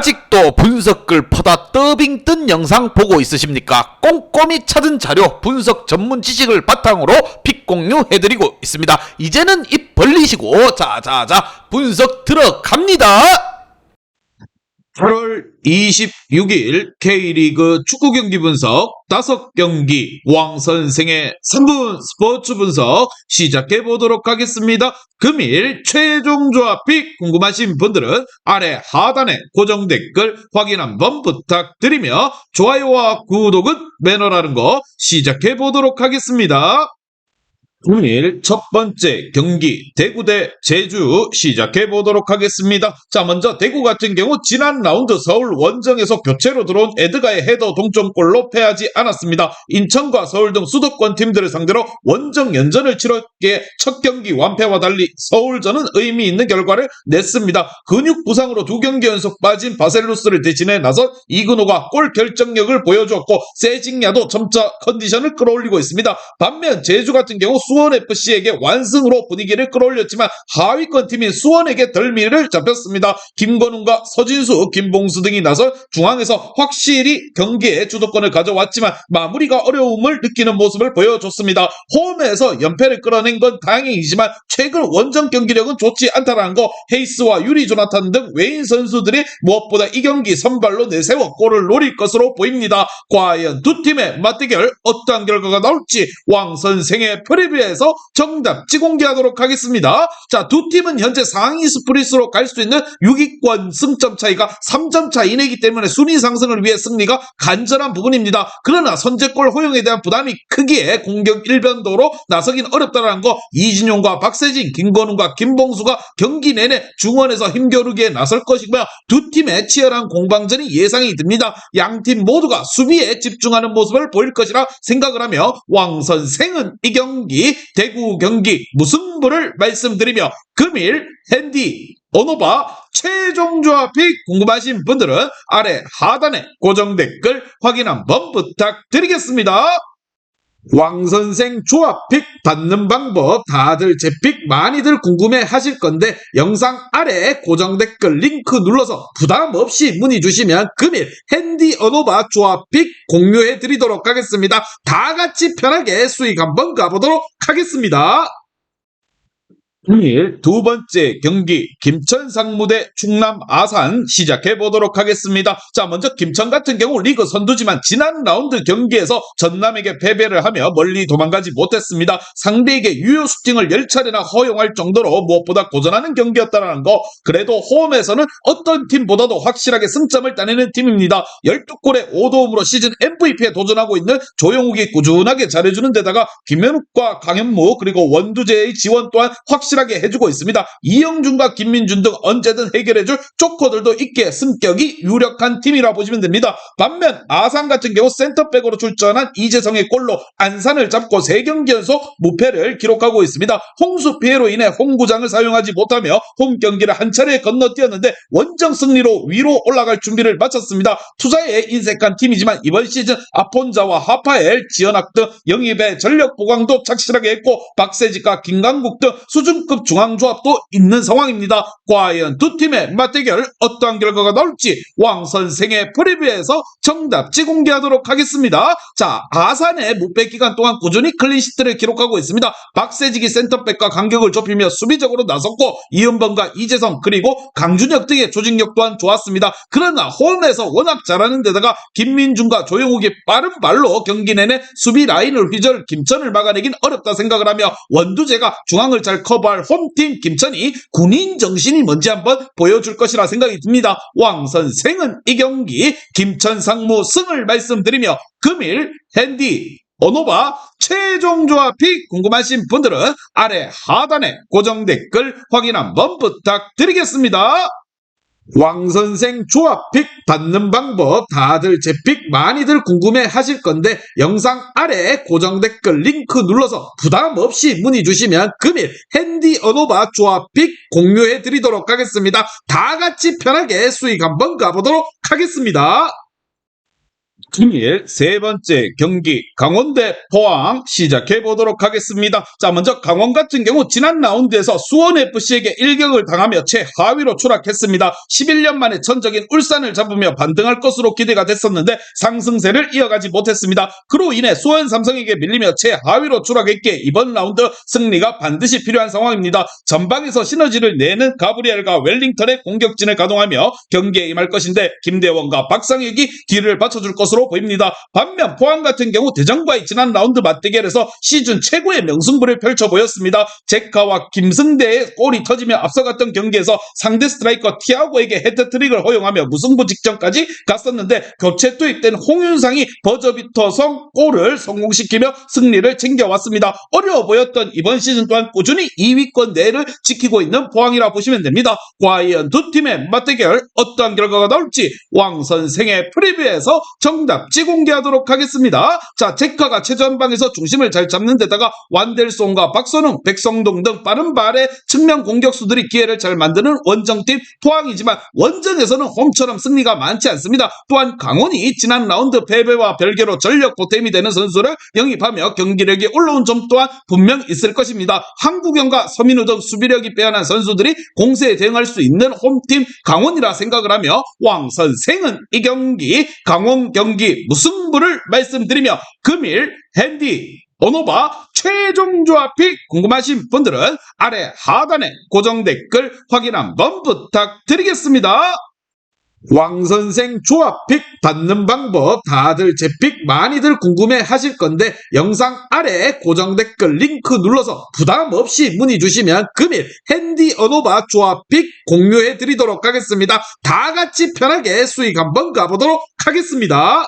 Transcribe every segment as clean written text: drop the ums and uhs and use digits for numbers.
아직도 분석글 퍼다 더빙 뜬 영상 보고 있으십니까? 꼼꼼히 찾은 자료, 분석 전문 지식을 바탕으로 픽 공유해드리고 있습니다. 이제는 입 벌리시고 자자자 분석 들어갑니다. 8월 26일 K리그 축구 경기 분석 5경기 왕선생의 3분 스포츠 분석 시작해 보도록 하겠습니다. 금일 최종 조합 픽 궁금하신 분들은 아래 하단에 고정 댓글 확인 한번 부탁드리며 좋아요와 구독은 매너라는 거 시작해 보도록 하겠습니다. 금일 첫 번째 경기 대구 대 제주 시작해 보도록 하겠습니다. 자, 먼저 대구 같은 경우 지난 라운드 서울 원정에서 교체로 들어온 에드가의 헤더 동점골로 패하지 않았습니다. 인천과 서울 등 수도권 팀들을 상대로 원정 연전을 치렀기에 첫 경기 완패와 달리 서울전은 의미 있는 결과를 냈습니다. 근육 부상으로 2경기 연속 빠진 바셀루스를 대신해 나선 이근호가 골 결정력을 보여주었고 세징야도 점차 컨디션을 끌어올리고 있습니다. 반면 제주 같은 경우 수원FC에게 완승으로 분위기를 끌어올렸지만 하위권 팀인 수원에게 덜미를 잡혔습니다. 김건웅과 서진수, 김봉수 등이 나선 중앙에서 확실히 경기의 주도권을 가져왔지만 마무리가 어려움을 느끼는 모습을 보여줬습니다. 홈에서 연패를 끌어낸 건 다행이지만 최근 원정 경기력은 좋지 않다라는 거 헤이스와 유리 조나탄 등 외인 선수들이 무엇보다 이 경기 선발로 내세워 골을 노릴 것으로 보입니다. 과연 두 팀의 맞대결 어떠한 결과가 나올지 왕선생의 프리뷰에서 정답지 공개하도록 하겠습니다. 자, 두 팀은 현재 상위 스프릿으로 갈 수 있는 6위권 승점 차이가 3점 차 이내이기 때문에 순위 상승을 위해 승리가 간절한 부분입니다. 그러나 선제골 허용에 대한 부담이 크기에 공격 일변도로 나서긴 어렵다는 거 이진용과 박세진, 김건웅과 김봉수가 경기 내내 중원에서 힘겨루기에 나설 것이고요. 두 팀의 치열한 공방전이 예상이 됩니다. 양팀 모두가 수비에 집중하는 모습을 보일 것이라 생각을 하며 왕선생은 이 경기 대구 경기 무승부를 말씀드리며 금일 핸디 오노바 최종 조합 픽 궁금하신 분들은 아래 하단에 고정 댓글 확인 한번 부탁드리겠습니다. 왕선생 조합픽 받는 방법 다들 제 픽 많이들 궁금해 하실 건데 영상 아래 고정 댓글 링크 눌러서 부담 없이 문의 주시면 금일 핸디 어노바 조합픽 공유해 드리도록 하겠습니다. 다 같이 편하게 수익 한번 가보도록 하겠습니다. 금일 두 번째 경기 김천 상무대 충남 아산 시작해 보도록 하겠습니다. 자, 먼저 김천 같은 경우 리그 선두지만 지난 라운드 경기에서 전남에게 패배를 하며 멀리 도망가지 못했습니다. 상대에게 유효 슈팅을 10차례나 허용할 정도로 무엇보다 고전하는 경기였다는 거. 그래도 홈에서는 어떤 팀보다도 확실하게 승점을 따내는 팀입니다. 12골에 5도움으로 시즌 MVP에 도전하고 있는 조용욱이 꾸준하게 잘해주는 데다가 김현욱과 강현무 그리고 원두재의 지원 또한 확실하게 해주고 있습니다. 이영준과 김민준 등 언제든 해결해줄 조커들도 있기에 승격이 유력한 팀이라 보시면 됩니다. 반면 아산 같은 경우 센터백으로 출전한 이재성의 골로 안산을 잡고 3경기 연속 무패를 기록하고 있습니다. 홍수 피해로 인해 홈구장을 사용하지 못하며 홈 경기를 한 차례 건너뛰었는데 원정 승리로 위로 올라갈 준비를 마쳤습니다. 투자에 인색한 팀이지만 이번 시즌 아폰자와 하파엘, 지연학 등 영입의 전력 보강도 착실하게 했고 박세직과 김강국 등 수준급 중앙조합도 있는 상황입니다. 과연 두 팀의 맞대결 어떠한 결과가 나올지 왕선생의 프리뷰에서 정답지 공개하도록 하겠습니다. 자, 아산의 무패 기간 동안 꾸준히 클린시트를 기록하고 있습니다. 박세직이 센터백과 간격을 좁히며 수비적으로 나섰고 이은범과 이재성 그리고 강준혁 등의 조직력 또한 좋았습니다. 그러나 홈에서 워낙 잘하는 데다가 김민준과 조용욱이 빠른 발로 경기 내내 수비 라인을 휘저을 김천을 막아내긴 어렵다 생각을 하며 원두재가 중앙을 잘 커버할 홈팀 김천이 군인 정신이 뭔지 한번 보여줄 것이라 생각이 듭니다. 왕선생은 이 경기 김천 상무 승을 말씀드리며 금일 핸디 어노바 최종 조합 픽 궁금하신 분들은 아래 하단에 고정 댓글 확인 한번 부탁드리겠습니다. 왕선생 조합픽 받는 방법 다들 제 픽 많이들 궁금해 하실 건데 영상 아래 고정 댓글 링크 눌러서 부담 없이 문의 주시면 금일 핸디 어노바 조합픽 공유해 드리도록 하겠습니다. 다 같이 편하게 수익 한번 가보도록 하겠습니다. 금일 세 번째 경기 강원 대 포항 시작해 보도록 하겠습니다. 자, 먼저 강원 같은 경우 지난 라운드에서 수원FC에게 일격을 당하며 최하위로 추락했습니다. 11년 만에 천적인 울산을 잡으며 반등할 것으로 기대가 됐었는데 상승세를 이어가지 못했습니다. 그로 인해 수원 삼성에게 밀리며 최하위로 추락했기에 이번 라운드 승리가 반드시 필요한 상황입니다. 전방에서 시너지를 내는 가브리엘과 웰링턴의 공격진을 가동하며 경기에 임할 것인데 김대원과 박상혁이 뒤를 받쳐줄 것으로 보입니다. 반면 포항 같은 경우 대전과의 지난 라운드 맞대결에서 시즌 최고의 명승부를 펼쳐 보였습니다. 제카와 김승대의 골이 터지며 앞서갔던 경기에서 상대 스트라이커 티아고에게 헤드트릭을 허용하며 무승부 직전까지 갔었는데 교체 투입된 홍윤상이 버저비터성 골을 성공시키며 승리를 챙겨왔습니다. 어려워 보였던 이번 시즌 또한 꾸준히 2위권 내를 지키고 있는 포항이라 보시면 됩니다. 과연 두 팀의 맞대결 어떠한 결과가 나올지 왕 선생의 프리뷰에서 정답 공개하도록 하겠습니다. 자, 제카가 최전방에서 중심을 잘 잡는 데다가 완델송과 박선웅, 백성동 등 빠른 발의 측면 공격수들이 기회를 잘 만드는 원정팀 포항이지만 원정에서는 홈처럼 승리가 많지 않습니다. 또한 강원이 지난 라운드 패배와 별개로 전력 보탬이 되는 선수를 영입하며 경기력이 올라온 점 또한 분명 있을 것입니다. 한국영과 서민우 등 수비력이 빼어난 선수들이 공세에 대응할 수 있는 홈팀 강원이라 생각을 하며 왕 선생은 이 경기 강원 경기 무승부를 말씀드리며 금일 핸디 오노바 최종 조합픽 궁금하신 분들은 아래 하단에 고정 댓글 확인 한번 부탁드리겠습니다. 왕선생 조합픽 받는 방법 다들 제 픽 많이들 궁금해 하실 건데 영상 아래 고정 댓글 링크 눌러서 부담 없이 문의 주시면 금일 핸디 어노바 조합픽 공유해 드리도록 하겠습니다. 다 같이 편하게 수익 한번 가보도록 하겠습니다.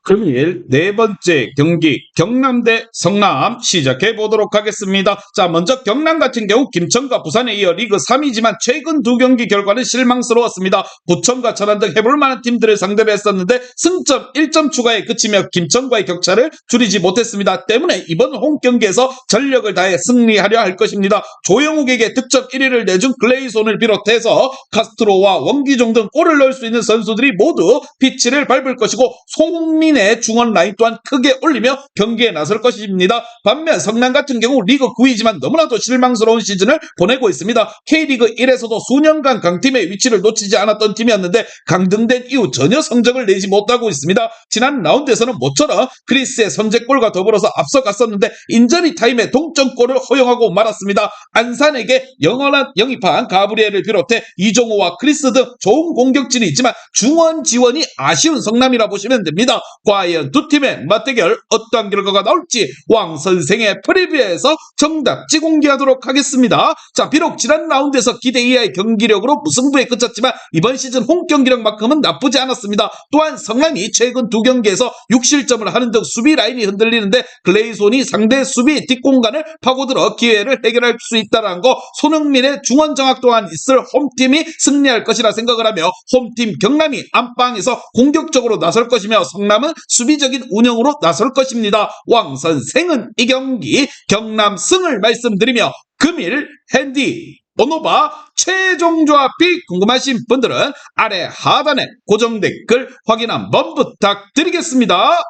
금일 네 번째 경기 경남 대 성남 시작해 보도록 하겠습니다. 자, 먼저 경남 같은 경우 김천과 부산에 이어 리그 3위지만 최근 두 경기 결과는 실망스러웠습니다. 부천과 천안 등 해볼 만한 팀들을 상대로 했었는데 승점 1점 추가에 그치며 김천과의 격차를 줄이지 못했습니다. 때문에 이번 홈 경기에서 전력을 다해 승리하려 할 것입니다. 조영욱에게 득점 1위를 내준 글레이손을 비롯해서 카스트로와 원기종 등 골을 넣을 수 있는 선수들이 모두 피치를 밟을 것이고 송민 중원 라인 또한 크게 올리며 경기에 나설 것입니다. 반면 성남 같은 경우 리그 9위지만 너무나도 실망스러운 시즌을 보내고 있습니다. K리그 1에서도 수년간 강팀의 위치를 놓치지 않았던 팀이었는데 강등된 이후 전혀 성적을 내지 못하고 있습니다. 지난 라운드에서는 모처럼 크리스의 선제골과 더불어서 앞서갔었는데 인저리 타임에 동점골을 허용하고 말았습니다. 안산에게 영원한 영입한 가브리엘을 비롯해 이종호와 크리스 등 좋은 공격진이 있지만 중원 지원이 아쉬운 성남이라 보시면 됩니다. 과연 두 팀의 맞대결 어떤 결과가 나올지 왕 선생의 프리뷰에서 정답지 공개하도록 하겠습니다. 자, 비록 지난 라운드에서 기대 이하의 경기력으로 무승부에 그쳤지만 이번 시즌 홈 경기력만큼은 나쁘지 않았습니다. 또한 성남이 최근 두 경기에서 6실점을 하는 등 수비 라인이 흔들리는데 글레이손이 상대 수비 뒷공간을 파고들어 기회를 해결할 수 있다는 거, 손흥민의 중원 정확 또한 있을 홈팀이 승리할 것이라 생각을 하며 홈팀 경남이 안방에서 공격적으로 나설 것이며 성남은 수비적인 운영으로 나설 것입니다. 왕 선생은 이 경기 경남 승을 말씀드리며 금일 핸디 오노바 최종 조합이 궁금하신 분들은 아래 하단에 고정 댓글 확인 한번 부탁드리겠습니다.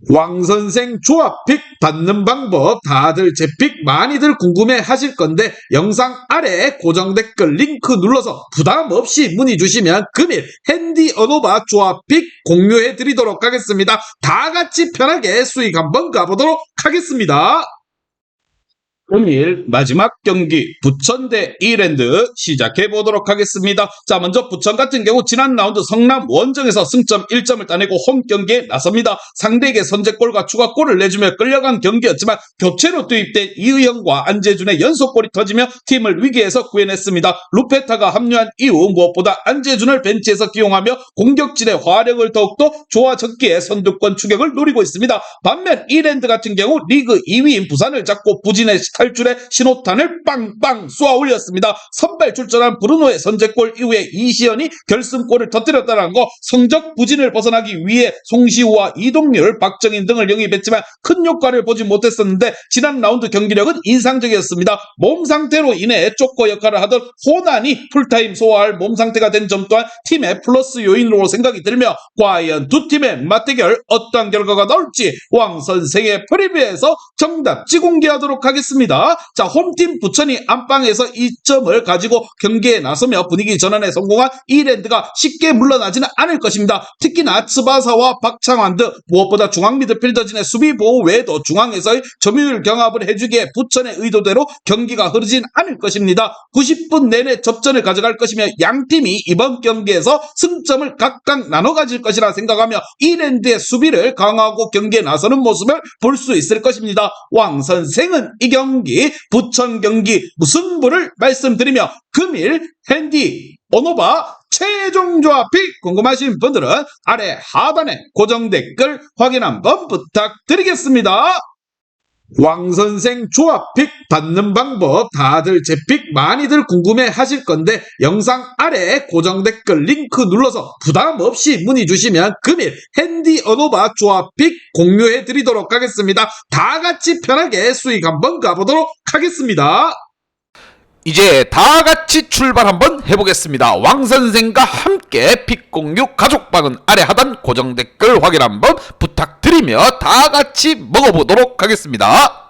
왕선생 조합픽 받는 방법 다들 제 픽 많이들 궁금해 하실 건데 영상 아래 고정 댓글 링크 눌러서 부담 없이 문의 주시면 금일 핸디 어노바 조합픽 공유해 드리도록 하겠습니다. 다 같이 편하게 수익 한번 가보도록 하겠습니다. 금일 마지막 경기 부천 대 이랜드 시작해 보도록 하겠습니다. 자, 먼저 부천 같은 경우 지난 라운드 성남 원정에서 승점 1점을 따내고 홈 경기에 나섭니다. 상대에게 선제골과 추가골을 내주며 끌려간 경기였지만 교체로 투입된 이의영과 안재준의 연속골이 터지며 팀을 위기에서 구해냈습니다. 루페타가 합류한 이후 무엇보다 안재준을 벤치에서 기용하며 공격진의 화력을 더욱더 좋아졌기에 선두권 추격을 노리고 있습니다. 반면 이랜드 같은 경우 리그 2위인 부산을 잡고 부진의 탈출의 신호탄을 빵빵 쏘아 올렸습니다. 선발 출전한 브루노의 선제골 이후에 이시연이 결승골을 터뜨렸다는 거, 성적 부진을 벗어나기 위해 송시우와 이동률, 박정인 등을 영입했지만 큰 효과를 보지 못했었는데 지난 라운드 경기력은 인상적이었습니다. 몸 상태로 인해 쪼꼬 역할을 하던 호난이 풀타임 소화할 몸 상태가 된 점 또한 팀의 플러스 요인으로 생각이 들며, 과연 두 팀의 맞대결 어떠한 결과가 나올지 왕 선생의 프리뷰에서 정답지 공개하도록 하겠습니다. 자, 홈팀 부천이 안방에서 2점을 가지고 경기에 나서며 분위기 전환에 성공한 이랜드가 쉽게 물러나지는 않을 것입니다. 특히나 츠바사와 박창환 등 무엇보다 중앙 미드필더진의 수비 보호 외에도 중앙에서의 점유율 경합을 해주기에 부천의 의도대로 경기가 흐르진 않을 것입니다. 90분 내내 접전을 가져갈 것이며 양팀이 이번 경기에서 승점을 각각 나눠 가질 것이라 생각하며 이랜드의 수비를 강화하고 경기에 나서는 모습을 볼 수 있을 것입니다. 왕 선생은 이 경기 부천 경기 무승부를 말씀드리며 금일 핸디 오노바 최종 조합이 궁금하신 분들은 아래 하단에 고정 댓글 확인 한번 부탁드리겠습니다. 왕선생 조합픽 받는 방법 다들 제 픽 많이들 궁금해 하실 건데, 영상 아래 고정 댓글 링크 눌러서 부담 없이 문의 주시면 금일 핸디 어노바 조합픽 공유해 드리도록 하겠습니다. 다 같이 편하게 수익 한번 가보도록 하겠습니다. 이제 다 같이 출발 한번 해보겠습니다. 왕선생과 함께 픽 공유 가족방은 아래 하단 고정 댓글 확인 한번 부탁드리며 다 같이 먹어보도록 하겠습니다.